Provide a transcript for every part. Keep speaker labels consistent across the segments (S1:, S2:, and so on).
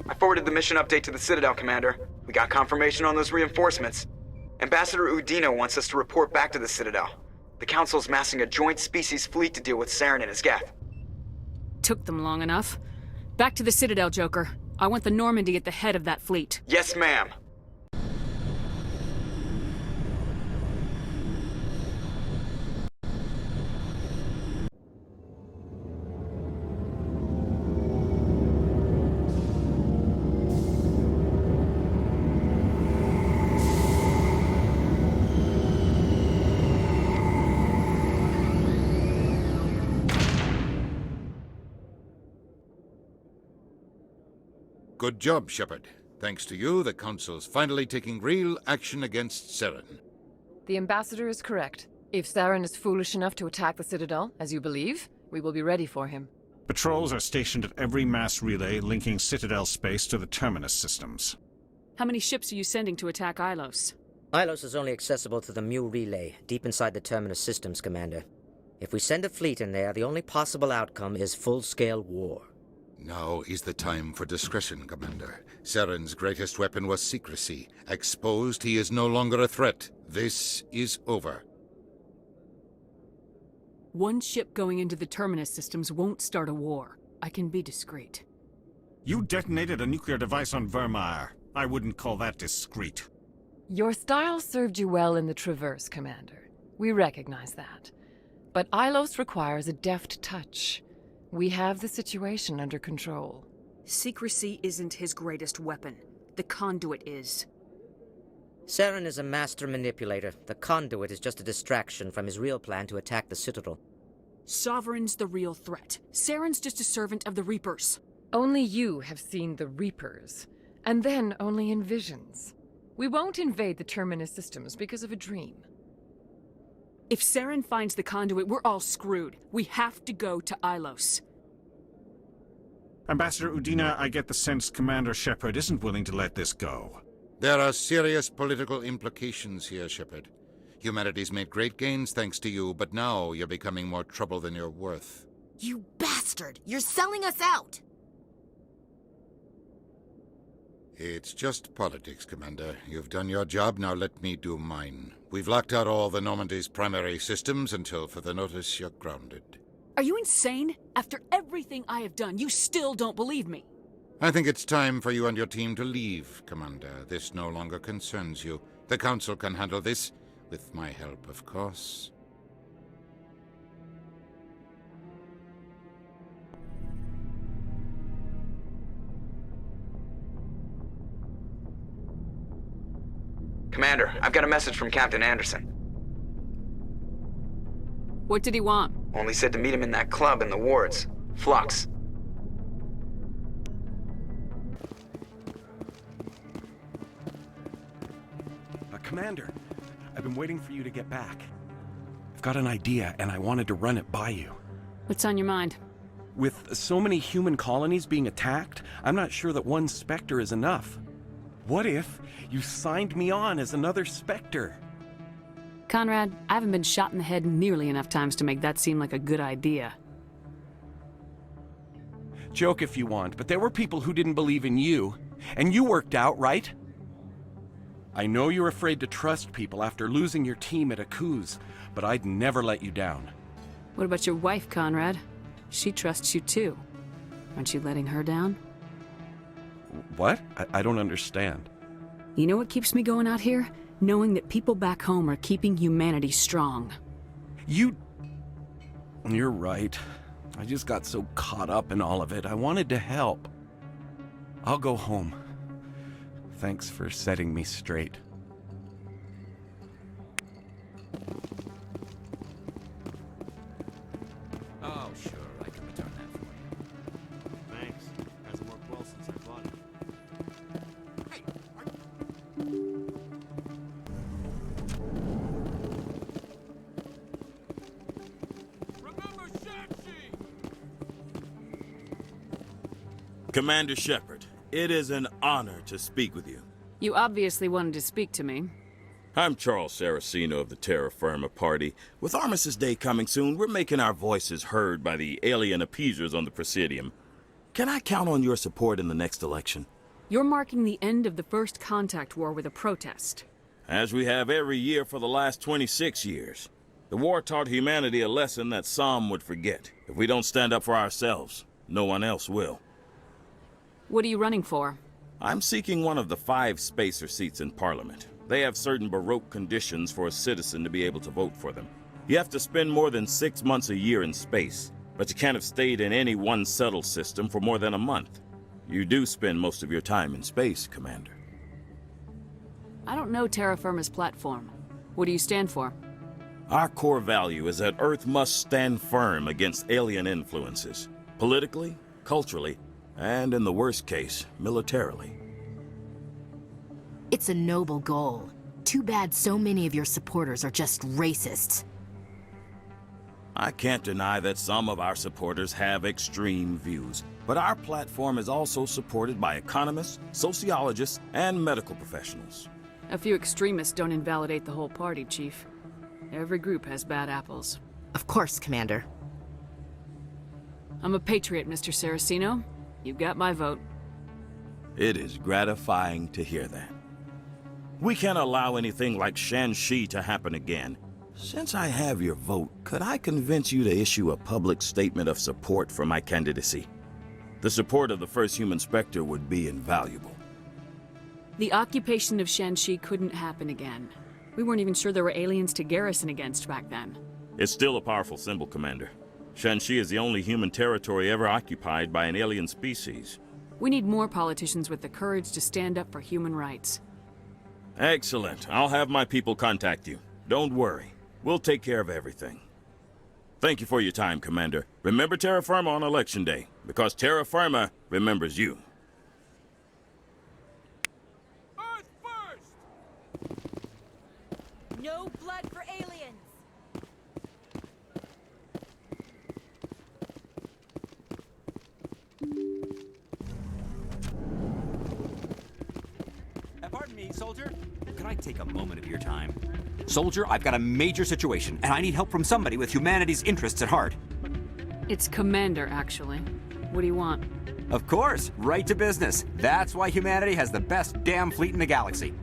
S1: I forwarded the mission update to the Citadel, Commander. We got confirmation on those reinforcements. Ambassador Udina wants us to report back to the Citadel. The Council's massing a joint species fleet to deal with Saren and his Geth.
S2: Took them long enough. Back to the Citadel, Joker. I want the Normandy at the head of that fleet.
S1: Yes, ma'am.
S3: Good job, Shepard. Thanks to you, the Council's finally taking real action against Saren.
S4: The Ambassador is correct. If Saren is foolish enough to attack the Citadel, as you believe, we will be ready for him.
S5: Patrols are stationed at every mass relay linking Citadel space to the Terminus systems.
S2: How many ships are you sending to attack Ilos?
S6: Ilos is only accessible to the Mu relay, deep inside the Terminus systems, Commander. If we send a fleet in there, the only possible outcome is full-scale war.
S3: Now is the time for discretion, Commander. Saren's greatest weapon was secrecy. Exposed, he is no longer a threat. This is over.
S2: One ship going into the Terminus systems won't start a war. I can be discreet.
S5: You detonated a nuclear device on Vermeer. I wouldn't call that discreet.
S4: Your style served you well in the Traverse, Commander. We recognize that. But Ilos requires a deft touch. We have the situation under control.
S2: Secrecy isn't his greatest weapon. The conduit is.
S6: Saren is a master manipulator. The conduit is just a distraction from his real plan to attack the Citadel.
S2: Sovereign's the real threat. Saren's just a servant of the Reapers.
S4: Only you have seen the Reapers, and then only in visions. We won't invade the Terminus systems because of a dream.
S2: If Saren finds the conduit, we're all screwed. We have to go to Ilos.
S5: Ambassador Udina, I get the sense Commander Shepard isn't willing to let this go.
S3: There are serious political implications here, Shepard. Humanity's made great gains thanks to you, but now you're becoming more trouble than you're worth.
S7: You bastard! You're selling us out!
S3: It's just politics, Commander. You've done your job, now let me do mine. We've locked out all the Normandy's primary systems until further notice you're grounded.
S2: Are you insane? After everything I have done, you still don't believe me.
S3: I think it's time for you and your team to leave, Commander. This no longer concerns you. The Council can handle this, with my help, of course.
S1: Commander, I've got a message from Captain Anderson.
S2: What did he want?
S1: Only said to meet him in that club in the wards. Flux.
S8: Commander, I've been waiting for you to get back. I've got an idea, and I wanted to run it by you.
S2: What's on your mind?
S8: With so many human colonies being attacked, I'm not sure that one Spectre is enough. What if you signed me on as another Spectre?
S2: Conrad, I haven't been shot in the head nearly enough times to make that seem like a good idea.
S8: Joke if you want, but there were people who didn't believe in you, and you worked out, right? I know you're afraid to trust people after losing your team at Akuz, but I'd never let you down.
S2: What about your wife, Conrad? She trusts you too. Aren't you letting her down?
S8: What? I don't understand.
S2: You know what keeps me going out here? Knowing that people back home are keeping humanity strong.
S8: You're right. I just got so caught up in all of it. I wanted to help. I'll go home. Thanks for setting me straight.
S9: Oh, sure, I can return that for you. Thanks. Hasn't worked well since I bought it. Hey, remember Shang-Chi!
S10: Commander Shepard, it is an honor to speak with you.
S2: You obviously wanted to speak to me.
S10: I'm Charles Saraceno of the Terra Firma Party. With Armistice Day coming soon, we're making our voices heard by the alien appeasers on the Presidium. Can I count on your support in the next election?
S2: You're marking the end of the first contact war with a protest.
S10: As we have every year for the last 26 years. The war taught humanity a lesson that some would forget. If we don't stand up for ourselves, no one else will.
S2: What are you running for?
S10: I'm seeking one of the 5 spacer seats in Parliament. They have certain Baroque conditions for a citizen to be able to vote for them. You have to spend more than 6 months a year in space, but you can't have stayed in any one settled system for more than a month. You do spend most of your time in space, Commander.
S2: I don't know Terra Firma's platform. What do you stand for?
S10: Our core value is that Earth must stand firm against alien influences, politically, culturally, and in the worst case, militarily.
S7: It's a noble goal. Too bad so many of your supporters are just racists.
S10: I can't deny that some of our supporters have extreme views, but our platform is also supported by economists, sociologists, and medical professionals.
S2: A few extremists don't invalidate the whole party, Chief. Every group has bad apples.
S7: Of course, Commander.
S2: I'm a patriot, Mr. Saraceno. You've got my vote.
S10: It is gratifying to hear that. We can't allow anything like Shanxi to happen again. Since I have your vote, could I convince you to issue a public statement of support for my candidacy? The support of the first human Spectre would be invaluable.
S2: The occupation of Shanxi couldn't happen again. We weren't even sure there were aliens to garrison against back then.
S10: It's still a powerful symbol, Commander. Shanxi is the only human territory ever occupied by an alien species.
S2: We need more politicians with the courage to stand up for human rights.
S10: Excellent. I'll have my people contact you. Don't worry. We'll take care of everything. Thank you for your time, Commander. Remember Terra Firma on Election Day, because Terra Firma remembers you.
S11: Earth first!
S12: No blood for aliens!
S13: Pardon me, soldier. Could I take a moment of your time? Soldier, I've got a major situation, and I need help from somebody with humanity's interests at heart.
S2: It's Commander, actually. What do you want?
S13: Of course, right to business. That's why humanity has the best damn fleet in the galaxy.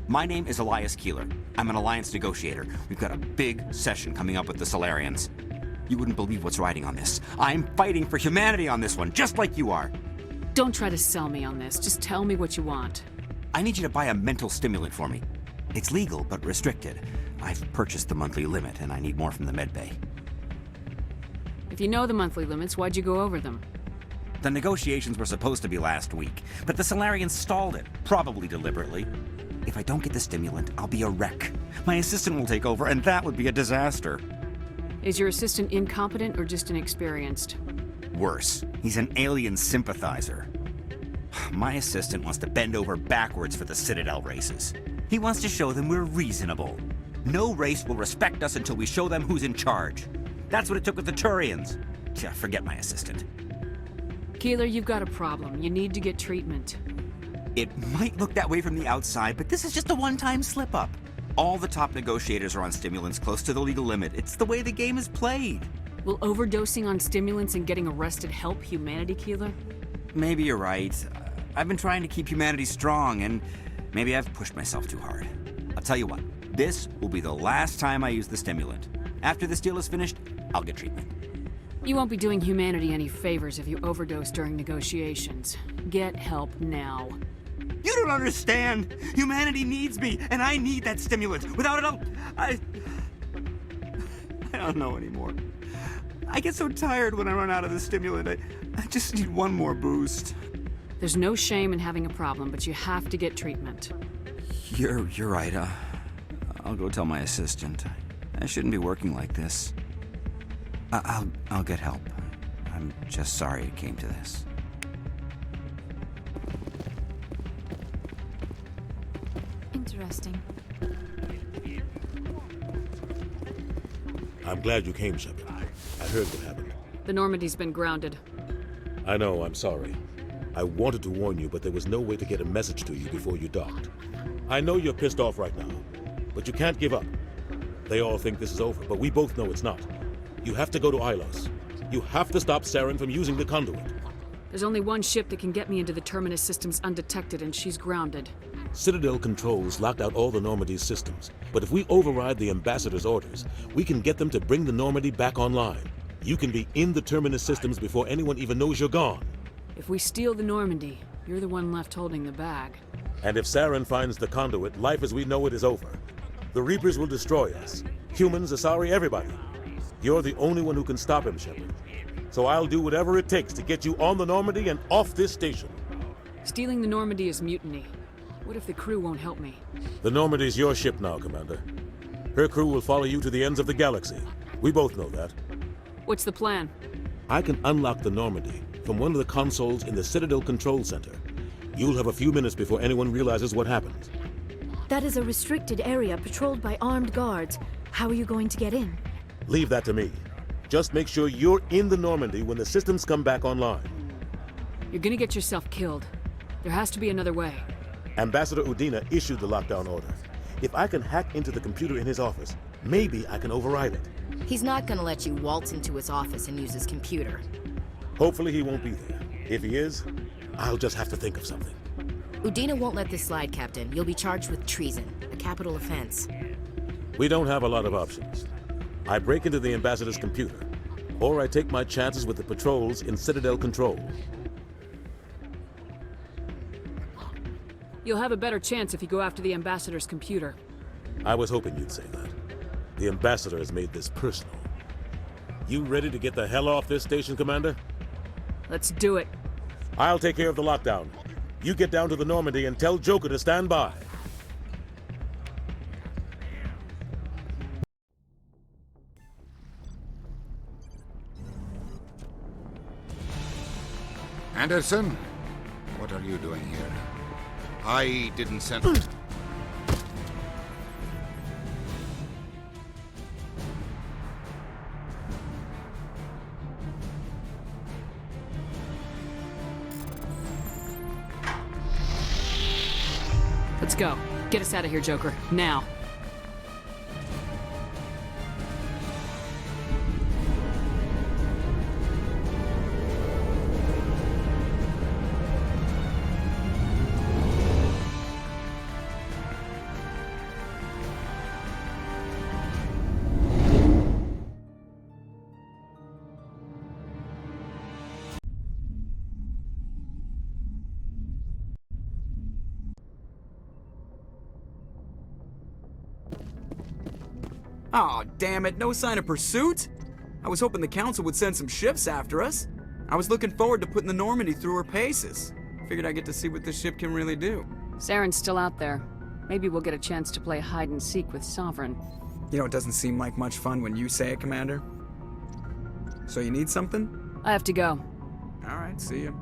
S13: My name is Elias Keeler. I'm an Alliance negotiator. We've got a big session coming up with the Solarians. You wouldn't believe what's riding on this. I'm fighting for humanity on this one, just like you are.
S2: Don't try to sell me on this. Just tell me what you want.
S13: I need you to buy a mental stimulant for me. It's legal, but restricted. I've purchased the monthly limit, and I need more from the medbay.
S2: If you know the monthly limits, why'd you go over them?
S13: The negotiations were supposed to be last week, but the Solarians stalled it, probably deliberately. If I don't get the stimulant, I'll be a wreck. My assistant will take over, and that would be a disaster.
S2: Is your assistant incompetent or just inexperienced?
S13: Worse, he's an alien sympathizer. My assistant wants to bend over backwards for the Citadel races. He wants to show them we're reasonable. No race will respect us until we show them who's in charge. That's what it took with the Turians. Forget my assistant.
S2: Keeler, you've got a problem. You need to get treatment.
S13: It might look that way from the outside, but this is just a one-time slip-up. All the top negotiators are on stimulants close to the legal limit. It's the way the game is played.
S2: Will overdosing on stimulants and getting arrested help humanity, Keeler?
S13: Maybe you're right. I've been trying to keep humanity strong, and maybe I've pushed myself too hard. I'll tell you what, this will be the last time I use the stimulant. After this deal is finished, I'll get treatment.
S2: You won't be doing humanity any favors if you overdose during negotiations. Get help now.
S13: You don't understand! Humanity needs me, and I need that stimulant. Without it, I don't know anymore. I get so tired when I run out of the stimulant. I just need one more boost.
S2: There's no shame in having a problem, but you have to get treatment.
S13: You're right. I'll go tell my assistant. I shouldn't be working like this. I'll get help. I'm just sorry it came to this.
S12: Interesting.
S14: I'm glad you came, Shepard. I heard what happened.
S2: The Normandy's been grounded.
S14: I know, I'm sorry. I wanted to warn you, but there was no way to get a message to you before you docked. I know you're pissed off right now, but you can't give up. They all think this is over, but we both know it's not. You have to go to Ilos. You have to stop Saren from using the conduit.
S2: There's only one ship that can get me into the Terminus systems undetected, and she's grounded.
S14: Citadel controls locked out all the Normandy's systems, but if we override the Ambassador's orders, we can get them to bring the Normandy back online. You can be in the Terminus systems before anyone even knows you're gone.
S2: If we steal the Normandy, you're the one left holding the bag.
S14: And if Saren finds the conduit, life as we know it is over. The Reapers will destroy us. Humans, Asari, everybody. You're the only one who can stop him, Shepard. So I'll do whatever it takes to get you on the Normandy and off this station.
S2: Stealing the Normandy is mutiny. What if the crew won't help me?
S14: The Normandy's your ship now, Commander. Her crew will follow you to the ends of the galaxy. We both know that.
S2: What's the plan?
S14: I can unlock the Normandy from one of the consoles in the Citadel Control Center. You'll have a few minutes before anyone realizes what happened.
S15: That is a restricted area patrolled by armed guards. How are you going to get in?
S14: Leave that to me. Just make sure you're in the Normandy when the systems come back online.
S2: You're gonna get yourself killed. There has to be another way.
S14: Ambassador Udina issued the lockdown order. If I can hack into the computer in his office, maybe I can override it.
S7: He's not gonna let you waltz into his office and use his computer.
S14: Hopefully he won't be there. If he is, I'll just have to think of something.
S7: Udina won't let this slide, Captain. You'll be charged with treason, a capital offense.
S14: We don't have a lot of options. I break into the Ambassador's computer, or I take my chances with the patrols in Citadel Control.
S2: You'll have a better chance if you go after the Ambassador's computer.
S14: I was hoping you'd say that. The Ambassador has made this personal. You ready to get the hell off this station, Commander?
S2: Let's do it.
S14: I'll take care of the lockdown. You get down to the Normandy and tell Joker to stand by.
S3: Anderson? What are you doing here? I didn't send...
S2: Let's go. Get us out of here, Joker. Now.
S1: Aw, damn it, no sign of pursuit? I was hoping the Council would send some ships after us. I was looking forward to putting the Normandy through her paces. Figured I'd get to see what this ship can really do.
S2: Saren's still out there. Maybe we'll get a chance to play hide-and-seek with Sovereign.
S1: You know, it doesn't seem like much fun when you say it, Commander. So you need something?
S2: I have to go.
S1: Alright, see ya.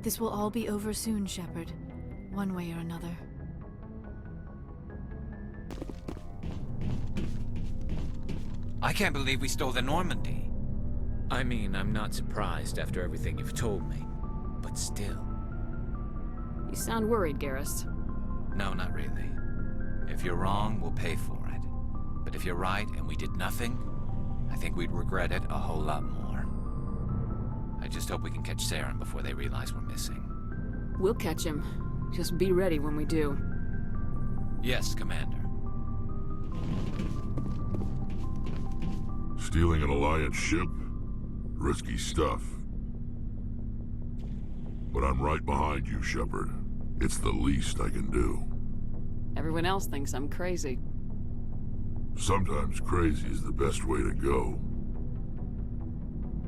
S15: This will all be over soon, Shepard. One way or another.
S16: I can't believe we stole the Normandy. I mean, I'm not surprised after everything you've told me, but still.
S2: You sound worried, Garrus.
S16: No, not really. If you're wrong, we'll pay for it. But if you're right and we did nothing, I think we'd regret it a whole lot more. I just hope we can catch Saren before they realize we're missing.
S2: We'll catch him. Just be ready when we do.
S16: Yes, Commander.
S17: Stealing an Alliance ship? Risky stuff. But I'm right behind you, Shepard. It's the least I can do.
S2: Everyone else thinks I'm crazy.
S17: Sometimes crazy is the best way to go.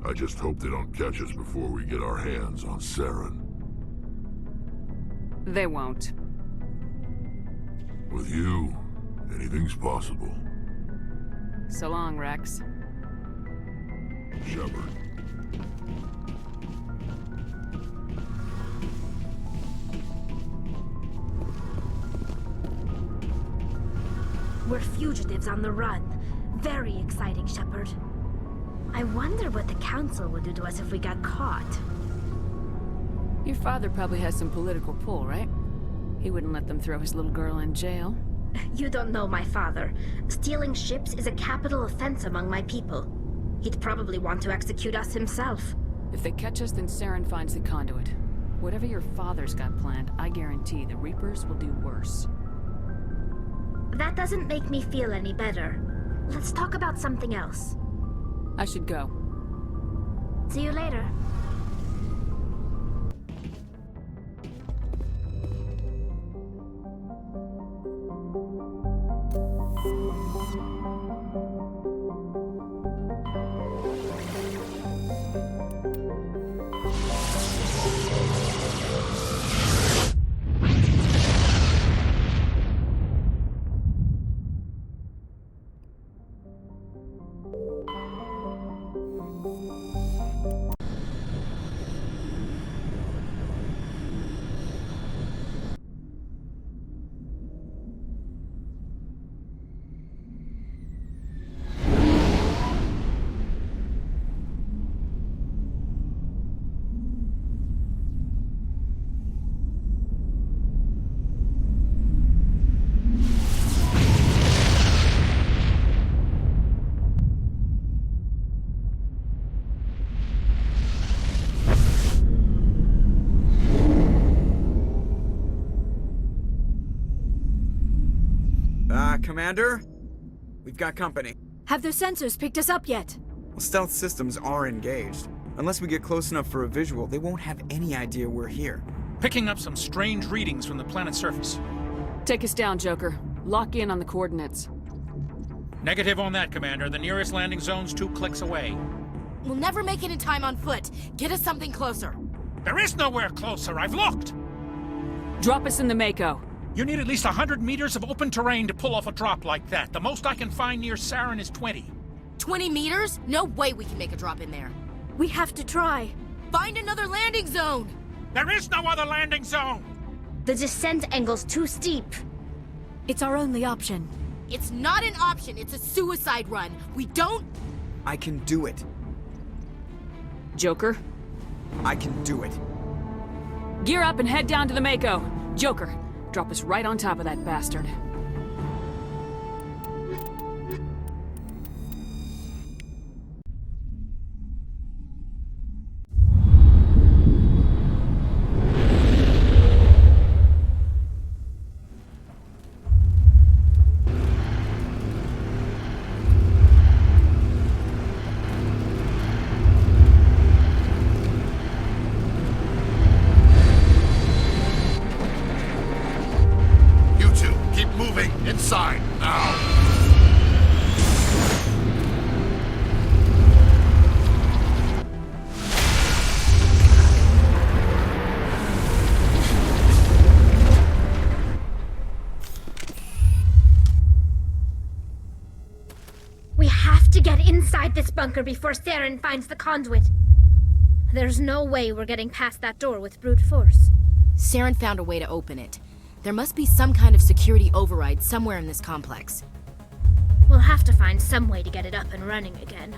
S17: I just hope they don't catch us before we get our hands on Saren.
S2: They won't.
S17: With you, anything's possible.
S2: So long, Rex.
S17: Shepard.
S18: We're fugitives on the run. Very exciting, Shepard. I wonder what the Council would do to us if we got caught.
S2: Your father probably has some political pull, right? He wouldn't let them throw his little girl in jail.
S18: You don't know my father. Stealing ships is a capital offense among my people. He'd probably want to execute us himself.
S2: If they catch us, then Saren finds the conduit. Whatever your father's got planned, I guarantee the Reapers will do worse.
S18: That doesn't make me feel any better. Let's talk about something else.
S2: I should go.
S18: See you later.
S1: Commander? We've got company.
S15: Have their sensors picked us up yet?
S1: Well, stealth systems are engaged. Unless we get close enough for a visual, they won't have any idea we're here.
S11: Picking up some strange readings from the planet's surface.
S2: Take us down, Joker. Lock in on the coordinates.
S11: Negative on that, Commander. The nearest landing zone's 2 clicks away.
S12: We'll never make it in time on foot. Get us something closer.
S11: There is nowhere closer. I've looked.
S2: Drop us in the Mako.
S11: You need at least 100 meters of open terrain to pull off a drop like that. The most I can find near Saren is 20.
S12: 20 meters? No way we can make a drop in there.
S15: We have to try.
S12: Find another landing zone!
S11: There is no other landing zone!
S18: The descent angle's too steep.
S15: It's our only option.
S12: It's not an option, it's a suicide run. We don't...
S1: I can do it.
S2: Joker?
S1: I can do it.
S2: Gear up and head down to the Mako. Joker, drop us right on top of that bastard.
S17: Inside, now!
S18: We have to get inside this bunker before Saren finds the conduit. There's no way we're getting past that door with brute force.
S12: Saren found a way to open it. There must be some kind of security override somewhere in this complex.
S18: We'll have to find some way to get it up and running again.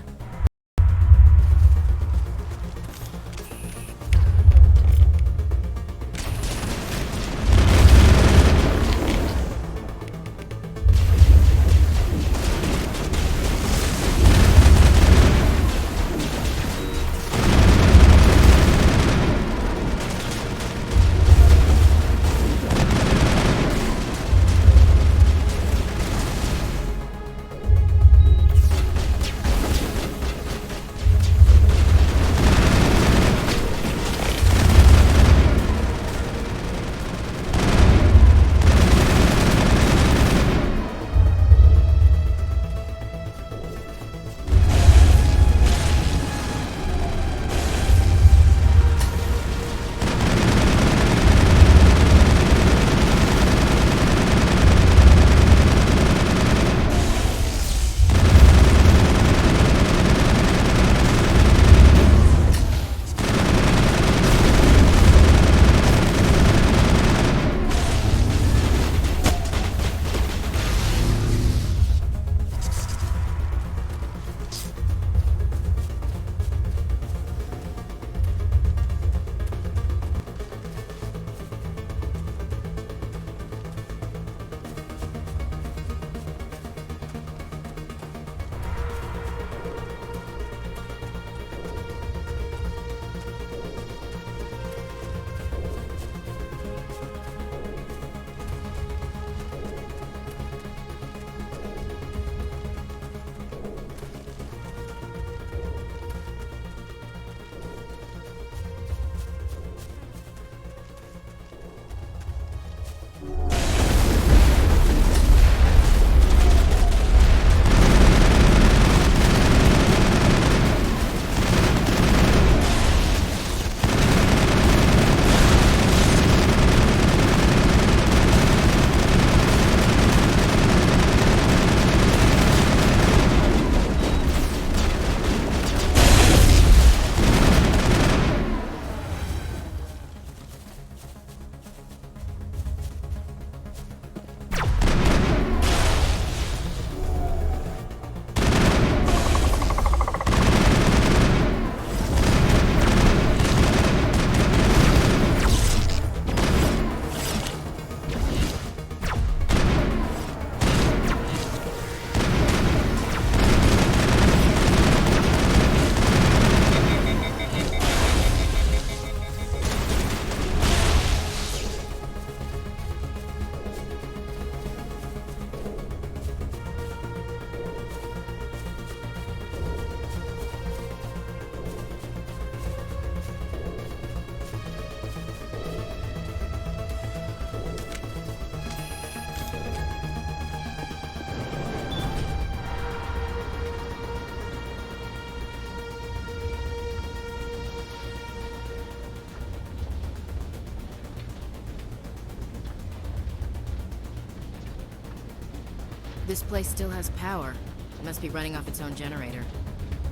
S12: This place still has power. It must be running off its own generator.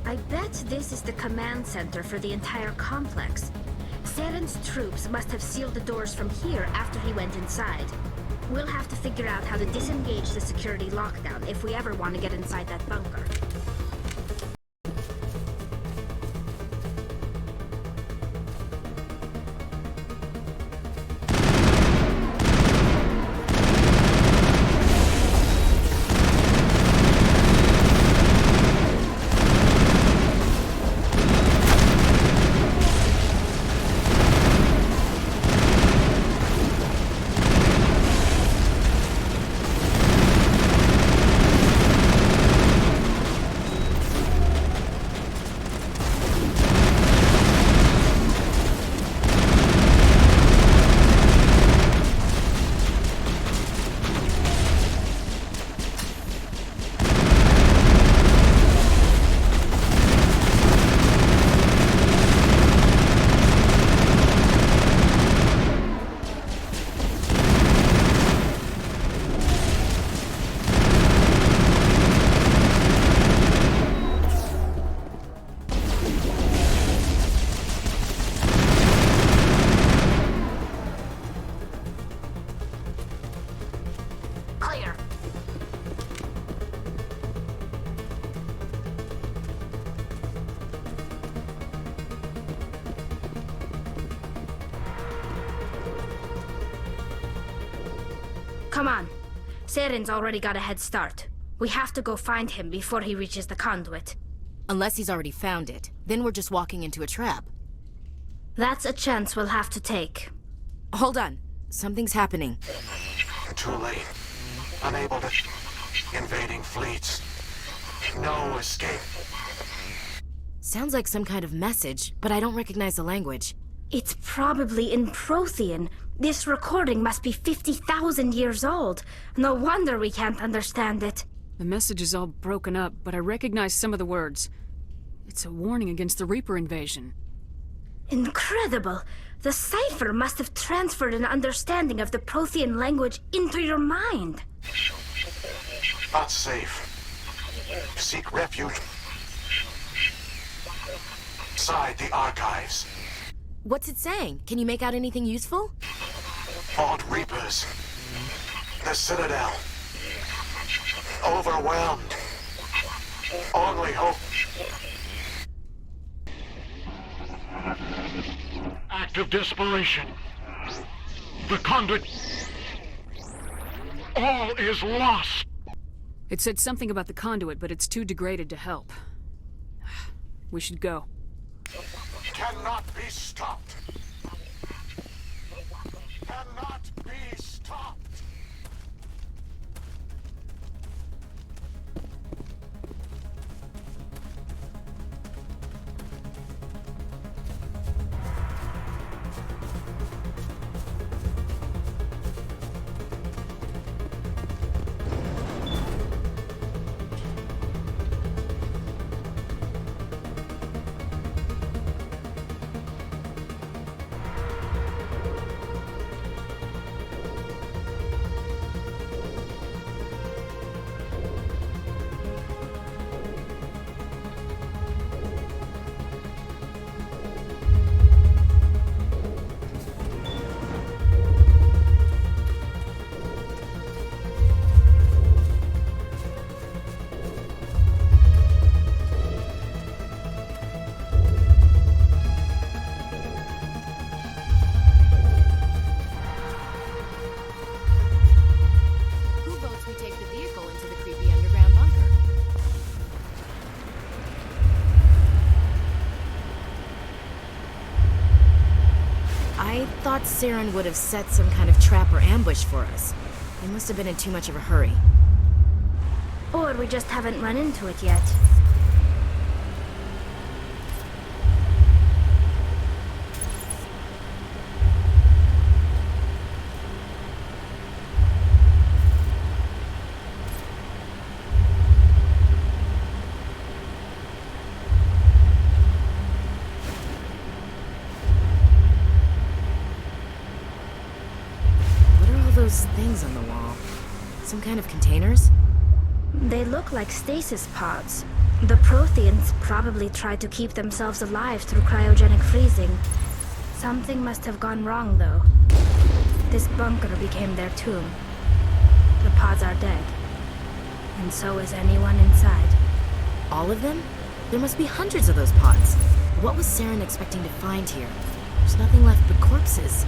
S18: I bet this is the command center for the entire complex. Saren's troops must have sealed the doors from here after he went inside. We'll have to figure out how to disengage the security lockdown if we ever want to get inside that bunker. Come on. Saren's already got a head start. We have to go find him before he reaches the conduit.
S12: Unless he's already found it. Then we're just walking into a trap.
S18: That's a chance we'll have to take.
S12: Hold on. Something's happening.
S19: Too late. Unable to... Invading fleets. No escape.
S12: Sounds like some kind of message, but I don't recognize the language.
S18: It's probably in Prothean. This recording must be 50,000 years old. No wonder we can't understand it.
S2: The message is all broken up, but I recognize some of the words. It's a warning against the Reaper invasion.
S18: Incredible! The cipher must have transferred an understanding of the Prothean language into your mind.
S19: Not safe. Seek refuge inside the archives.
S12: What's it saying? Can you make out anything useful?
S19: Fought Reapers. The Citadel. Overwhelmed. Only hope.
S11: Act of desperation. The conduit. All is lost.
S2: It said something about the conduit, but it's too degraded to help. We should go.
S19: Cannot be stopped. Cannot be stopped.
S12: I thought Saren would have set some kind of trap or ambush for us. He must have been in too much of a hurry.
S18: Or we just haven't run into it yet.
S12: Those things on the wall. Some kind of containers?
S18: They look like stasis pods. The Protheans probably tried to keep themselves alive through cryogenic freezing. Something must have gone wrong, though. This bunker became their tomb. The pods are dead. And so is anyone inside.
S12: All of them? There must be hundreds of those pods. What was Saren expecting to find here? There's nothing left but corpses.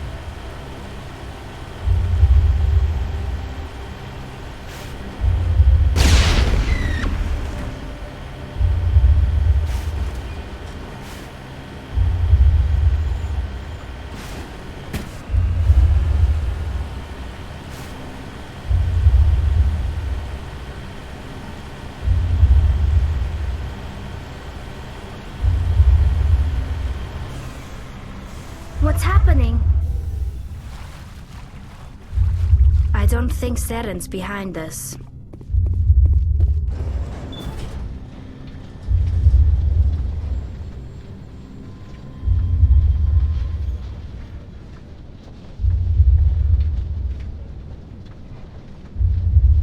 S18: What's happening? I don't think Saren's behind this.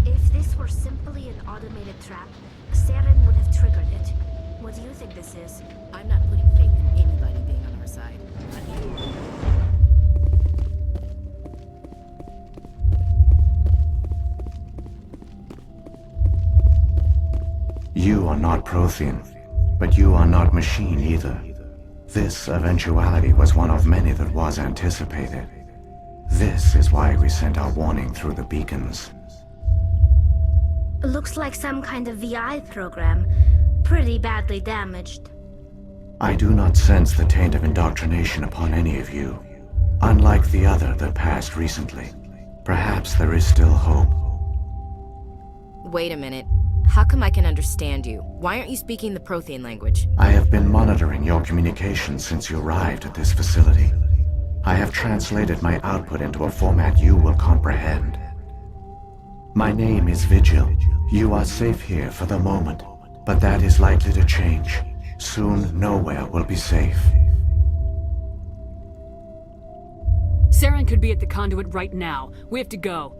S18: If this were simply an automated trap, Saren would have triggered it. What do you think this is?
S12: I'm not putting faith in anybody being on our side.
S20: You are not Prothean, but you are not machine either. This eventuality was one of many that was anticipated. This is why we sent our warning through the beacons.
S18: Looks like some kind of VI program. Pretty badly damaged.
S20: I do not sense the taint of indoctrination upon any of you, unlike the other that passed recently. Perhaps there is still hope.
S12: Wait a minute. How come I can understand you? Why aren't you speaking the Prothean language?
S20: I have been monitoring your communications since you arrived at this facility. I have translated my output into a format you will comprehend. My name is Vigil. You are safe here for the moment, but that is likely to change. Soon, nowhere will be safe.
S2: Saren could be at the conduit right now. We have to go.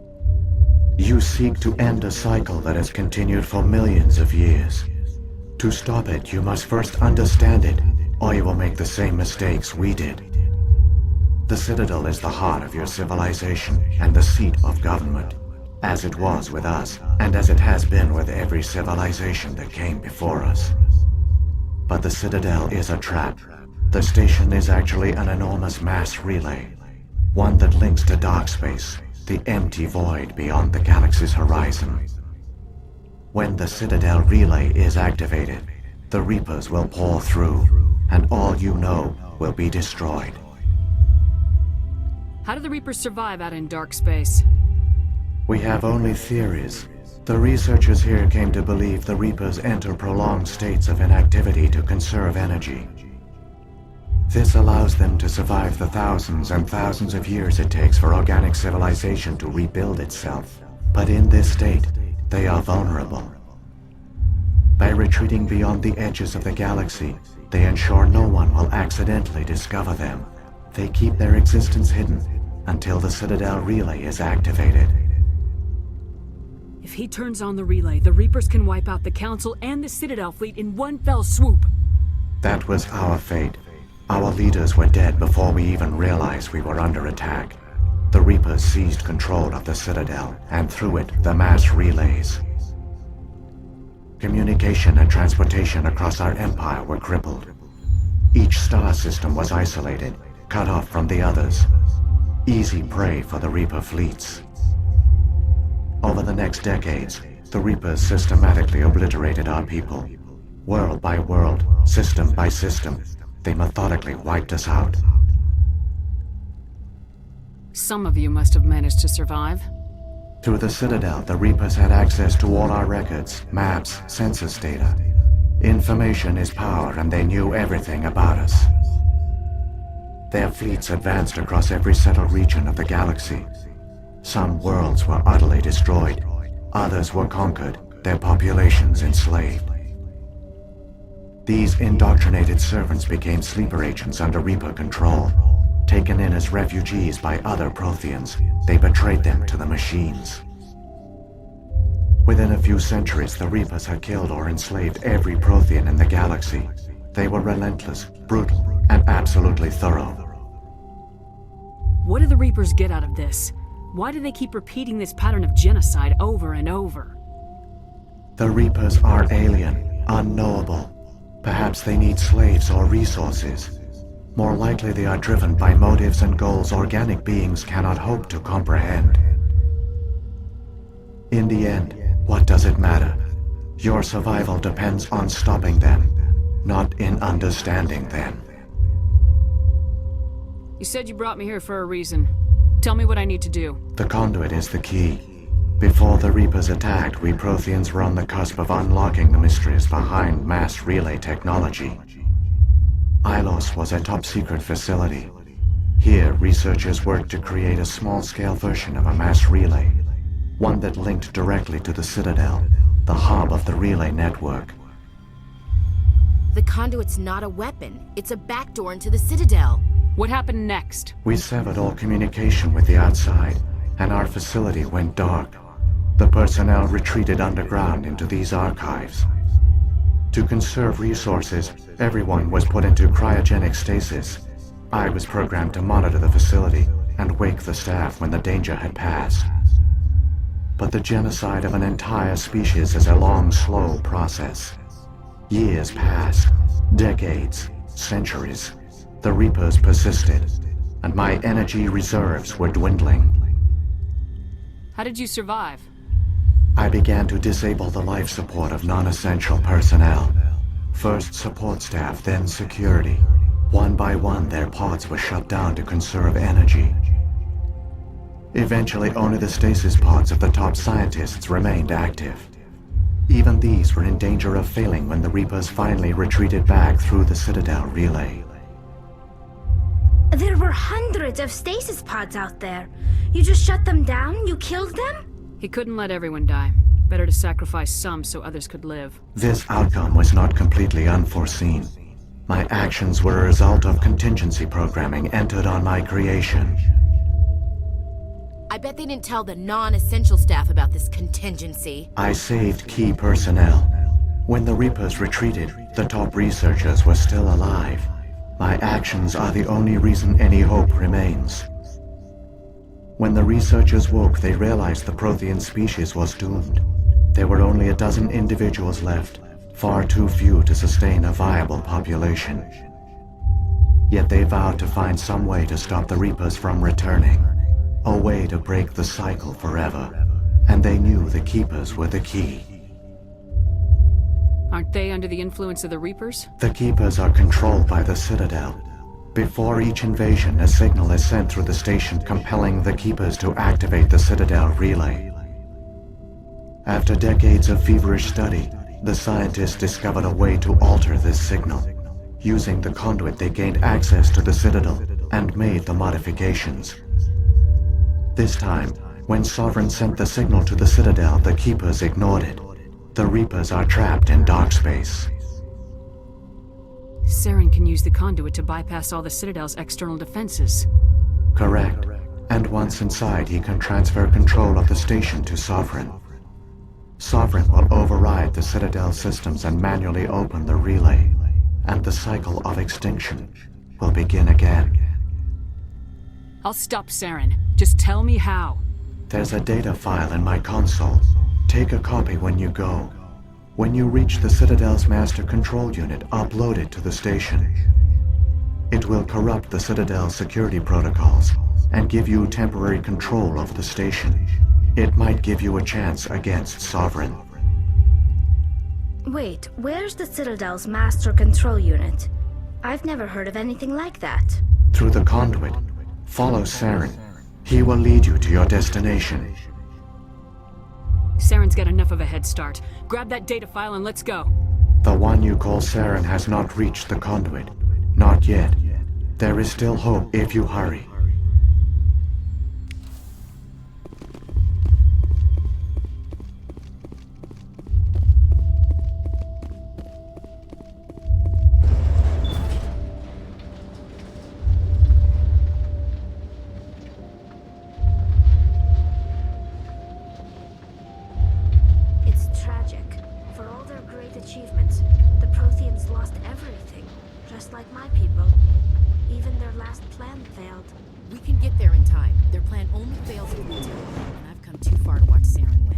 S20: You seek to end a cycle that has continued for millions of years. To stop it, you must first understand it, or you will make the same mistakes we did. The Citadel is the heart of your civilization and the seat of government, as it was with us, and as it has been with every civilization that came before us. But the Citadel is a trap. The station is actually an enormous mass relay, one that links to dark space, the empty void beyond the galaxy's horizon. When the Citadel relay is activated, the Reapers will pour through, and all you know will be destroyed.
S2: How do the Reapers survive out in dark space?
S20: We have only theories. The researchers here came to believe the Reapers enter prolonged states of inactivity to conserve energy. This allows them to survive the thousands and thousands of years it takes for organic civilization to rebuild itself. But in this state, they are vulnerable. By retreating beyond the edges of the galaxy, they ensure no one will accidentally discover them. They keep their existence hidden until the Citadel relay is activated.
S2: If he turns on the relay, the Reapers can wipe out the Council and the Citadel fleet in one fell swoop.
S20: That was our fate. Our leaders were dead before we even realized we were under attack. The Reapers seized control of the Citadel, and through it, the mass relays. Communication and transportation across our empire were crippled. Each star system was isolated, cut off from the others. Easy prey for the Reaper fleets. Over the next decades, the Reapers systematically obliterated our people. World by world, system by system, they methodically wiped us out.
S2: Some of you must have managed to survive.
S20: Through the Citadel, the Reapers had access to all our records, maps, census data. Information is power, and they knew everything about us. Their fleets advanced across every settled region of the galaxy. Some worlds were utterly destroyed, others were conquered, their populations enslaved. These indoctrinated servants became sleeper agents under Reaper control. Taken in as refugees by other Protheans, they betrayed them to the machines. Within a few centuries, the Reapers had killed or enslaved every Prothean in the galaxy. They were relentless, brutal, and absolutely thorough.
S2: What do the Reapers get out of this? Why do they keep repeating this pattern of genocide over and over?
S20: The Reapers are alien, unknowable. Perhaps they need slaves or resources. More likely they are driven by motives and goals organic beings cannot hope to comprehend. In the end, what does it matter? Your survival depends on stopping them, not in understanding them.
S2: You said you brought me here for a reason. Tell me what I need to do.
S20: The conduit is the key. Before the Reapers attacked, we Protheans were on the cusp of unlocking the mysteries behind mass relay technology. Ilos was a top-secret facility. Here, researchers worked to create a small-scale version of a mass relay, one that linked directly to the Citadel, the hub of the relay network.
S12: The conduit's not a weapon. It's a backdoor into the Citadel.
S2: What happened next?
S20: We severed all communication with the outside, and our facility went dark. The personnel retreated underground into these archives. To conserve resources, everyone was put into cryogenic stasis. I was programmed to monitor the facility and wake the staff when the danger had passed. But the genocide of an entire species is a long, slow process. Years passed, decades, centuries. The Reapers persisted, and my energy reserves were dwindling.
S2: How did you survive?
S20: I began to disable the life support of non-essential personnel. First support staff, then security. One by one, their pods were shut down to conserve energy. Eventually, only the stasis pods of the top scientists remained active. Even these were in danger of failing when the Reapers finally retreated back through the Citadel relay.
S18: There were hundreds of stasis pods out there. You just shut them down? You killed them?
S2: He couldn't let everyone die. Better to sacrifice some so others could live.
S20: This outcome was not completely unforeseen. My actions were a result of contingency programming entered on my creation.
S12: I bet they didn't tell the non-essential staff about this contingency.
S20: I saved key personnel. When the Reapers retreated, the top researchers were still alive. My actions are the only reason any hope remains. When the researchers woke, they realized the Prothean species was doomed. There were only a dozen individuals left, far too few to sustain a viable population. Yet they vowed to find some way to stop the Reapers from returning, a way to break the cycle forever, and they knew the Keepers were the key.
S2: Aren't they under the influence of the Reapers?
S20: The Keepers are controlled by the Citadel. Before each invasion, a signal is sent through the station compelling the Keepers to activate the Citadel relay. After decades of feverish study, the scientists discovered a way to alter this signal. Using the conduit, they gained access to the Citadel and made the modifications. This time, when Sovereign sent the signal to the Citadel, the Keepers ignored it. The Reapers are trapped in dark space.
S2: Saren can use the conduit to bypass all the Citadel's external defenses.
S20: Correct. And once inside, he can transfer control of the station to Sovereign. Sovereign will override the Citadel systems and manually open the relay, and the cycle of extinction will begin again.
S2: I'll stop Saren. Just tell me how.
S20: There's a data file in my console. Take a copy when you go. When you reach the Citadel's master control unit, upload it to the station. It will corrupt the Citadel's security protocols and give you temporary control of the station. It might give you a chance against Sovereign.
S18: Wait, where's the Citadel's master control unit? I've never heard of anything like that.
S20: Through the conduit, follow Saren. He will lead you to your destination.
S2: Saren's got enough of a head start. Grab that data file and let's go.
S20: The one you call Saren has not reached the conduit. Not yet. There is still hope if you hurry.
S18: great achievements, the Protheans lost everything, just like my people. Even their last plan failed.
S12: We can get there in time. Their plan only fails if we do, and I've come too far to watch Saren win.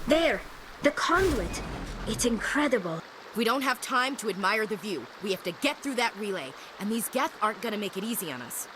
S18: There! The conduit! It's incredible.
S12: We don't have time to admire the view. We have to get through that relay, and these Geth aren't gonna make it easy on us.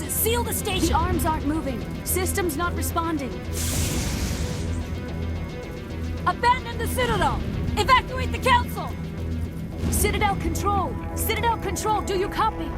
S2: Seal the station! The arms aren't moving. Systems not responding. Abandon the Citadel! Evacuate the Council! Citadel Control! Citadel Control, do you copy?